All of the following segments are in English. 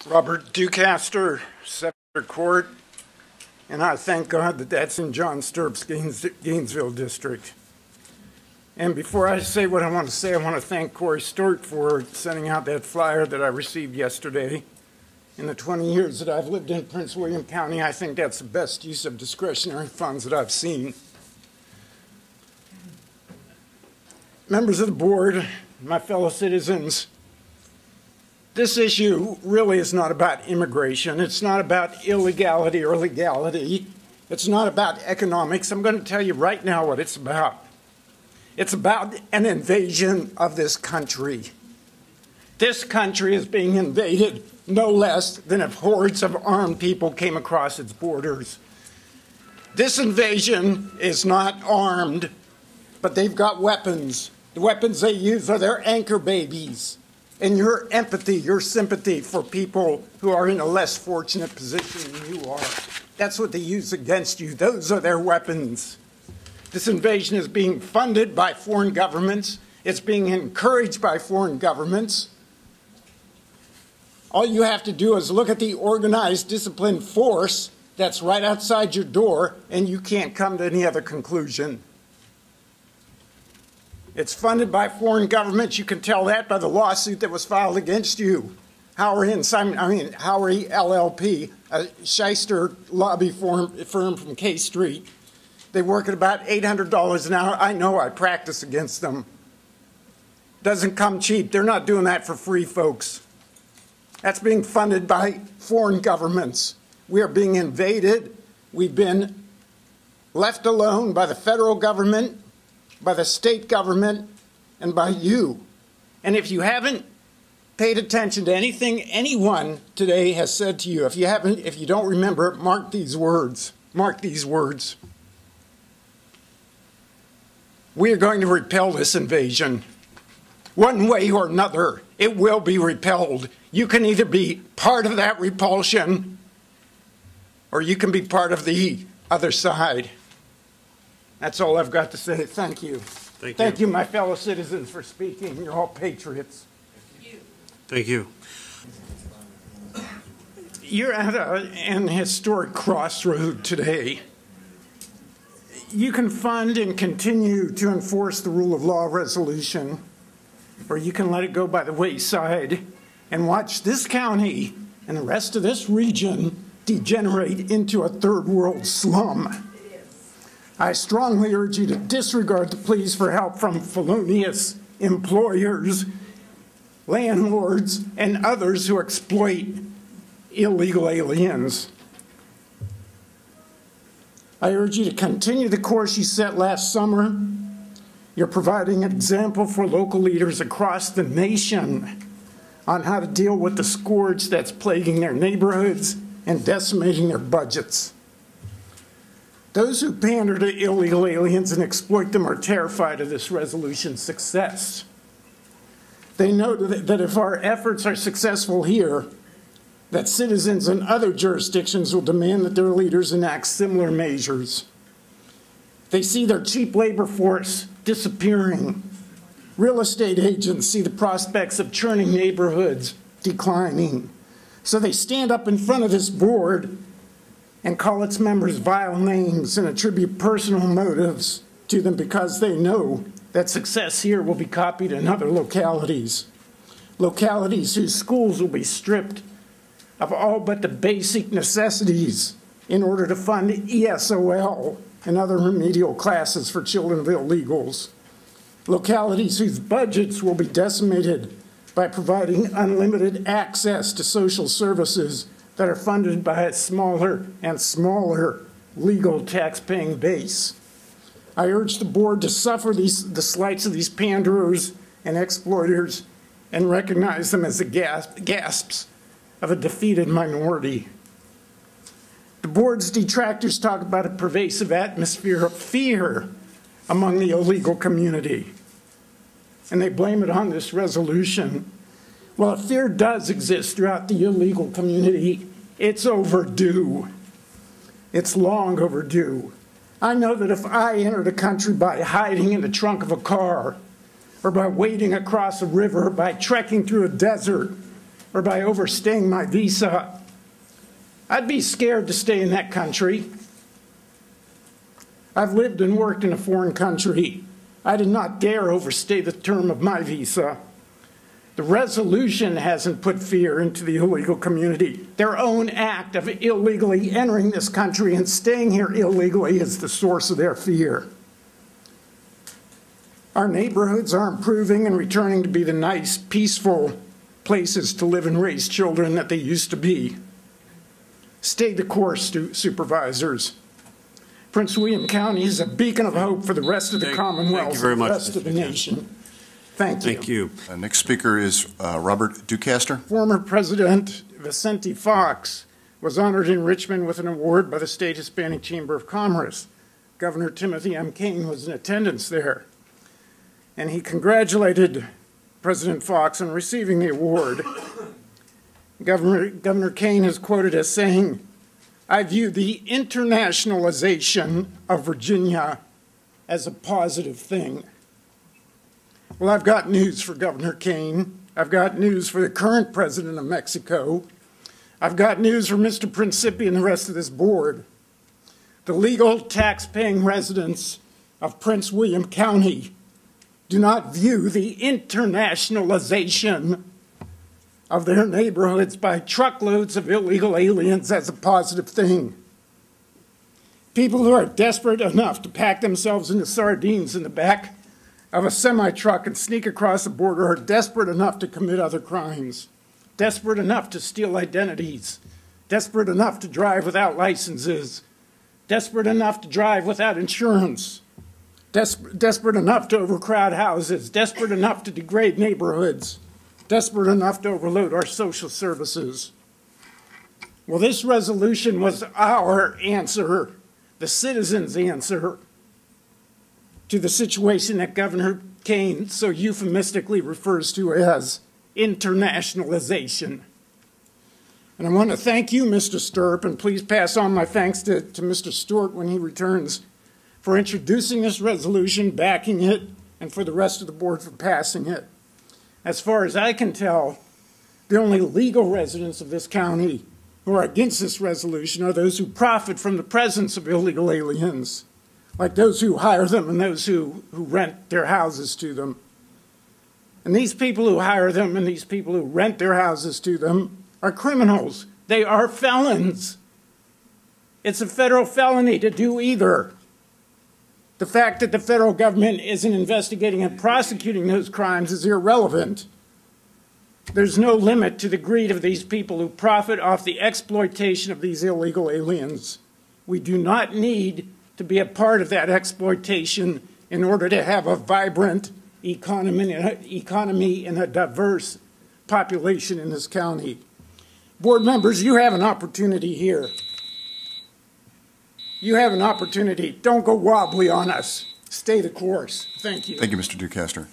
Robert Duecaster, Secretary Court, and I thank God that that's in John Stirrup's Gainesville district. And before I say what I want to say, I want to thank Corey Stewart for sending out that flyer that I received yesterday. In the 20 years that I've lived in Prince William County, I think that's the best use of discretionary funds that I've seen. Members of the board, my fellow citizens, this issue really is not about immigration. It's not about illegality or legality. It's not about economics. I'm going to tell you right now what it's about. It's about an invasion of this country. This country is being invaded no less than if hordes of armed people came across its borders. This invasion is not armed, but they've got weapons. The weapons they use are their anchor babies. And your empathy, your sympathy for people who are in a less fortunate position than you are, that's what they use against you. Those are their weapons. This invasion is being funded by foreign governments. It's being encouraged by foreign governments. All you have to do is look at the organized, disciplined force that's right outside your door, and you can't come to any other conclusion. It's funded by foreign governments. You can tell that by the lawsuit that was filed against you. Howry LLP, a shyster lobby firm from K Street. They work at about $800 an hour. I know, I practice against them. Doesn't come cheap. They're not doing that for free, folks. That's being funded by foreign governments. We are being invaded. We've been left alone by the federal government, by the state government, and by you. And if you haven't paid attention to anything anyone today has said to you, if you don't remember it, mark these words. Mark these words. We are going to repel this invasion. One way or another, it will be repelled. You can either be part of that repulsion, or you can be part of the other side. That's all I've got to say. Thank you. Thank you, my fellow citizens, for speaking. You're all patriots. Thank you. You're at an historic crossroad today. You can fund and continue to enforce the rule of law resolution, or you can let it go by the wayside and watch this county and the rest of this region degenerate into a third world slum. I strongly urge you to disregard the pleas for help from felonious employers, landlords, and others who exploit illegal aliens. I urge you to continue the course you set last summer. You're providing an example for local leaders across the nation on how to deal with the scourge that's plaguing their neighborhoods and decimating their budgets. Those who pander to illegal aliens and exploit them are terrified of this resolution's success. They know that if our efforts are successful here, that citizens in other jurisdictions will demand that their leaders enact similar measures. They see their cheap labor force disappearing. Real estate agents see the prospects of churning neighborhoods declining. So they stand up in front of this board and call its members vile names and attribute personal motives to them because they know that success here will be copied in other localities. Localities whose schools will be stripped of all but the basic necessities in order to fund ESOL and other remedial classes for children of illegals. Localities whose budgets will be decimated by providing unlimited access to social services that are funded by a smaller and smaller legal tax-paying base. I urge the board to suffer the slights of these panderers and exploiters and recognize them as the gasps of a defeated minority. The board's detractors talk about a pervasive atmosphere of fear among the illegal community, and they blame it on this resolution. Well, if fear does exist throughout the illegal community, it's overdue. It's long overdue. I know that if I enter the country by hiding in the trunk of a car, or by wading across a river, by trekking through a desert, or by overstaying my visa, I'd be scared to stay in that country. I've lived and worked in a foreign country. I did not dare overstay the term of my visa. The resolution hasn't put fear into the illegal community. Their own act of illegally entering this country and staying here illegally is the source of their fear. Our neighborhoods are improving and returning to be the nice, peaceful places to live and raise children that they used to be. Stay the course, supervisors. Prince William County is a beacon of hope for the rest of the Commonwealth and the rest of the nation. Thank you. Thank you. Next speaker is Robert Duecaster. Former President Vicente Fox was honored in Richmond with an award by the State Hispanic Chamber of Commerce. Governor Timothy M. Kane was in attendance there, and he congratulated President Fox on receiving the award. Governor Kane is quoted as saying, "I view the internationalization of Virginia as a positive thing." Well, I've got news for Governor Kane. I've got news for the current president of Mexico. I've got news for Mr. Principi and the rest of this board. The legal tax-paying residents of Prince William County do not view the internationalization of their neighborhoods by truckloads of illegal aliens as a positive thing. People who are desperate enough to pack themselves into sardines in the back of a semi-truck and sneak across the border are desperate enough to commit other crimes, desperate enough to steal identities, desperate enough to drive without licenses, desperate enough to drive without insurance, desperate enough to overcrowd houses, desperate enough to degrade neighborhoods, desperate enough to overload our social services. Well, this resolution was our answer, the citizens' answer, to the situation that Governor Kane so euphemistically refers to as internationalization. And I want to thank you, Mr. Stirrup, and please pass on my thanks to Mr. Stewart when he returns, for introducing this resolution, backing it, and for the rest of the board for passing it. As far as I can tell, the only legal residents of this county who are against this resolution are those who profit from the presence of illegal aliens, like those who hire them and those who rent their houses to them. And these people who hire them and these people who rent their houses to them are criminals. They are felons. It's a federal felony to do either. The fact that the federal government isn't investigating and prosecuting those crimes is irrelevant. There's no limit to the greed of these people who profit off the exploitation of these illegal aliens. We do not need to be a part of that exploitation in order to have a vibrant economy and a diverse population in this county. Board members, you have an opportunity here. You have an opportunity. Don't go wobbly on us. Stay the course. Thank you. Thank you, Mr. Duecaster.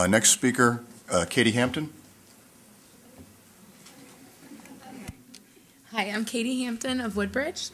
Next speaker, Katie Hampton. Hi, I'm Katie Hampton of Woodbridge.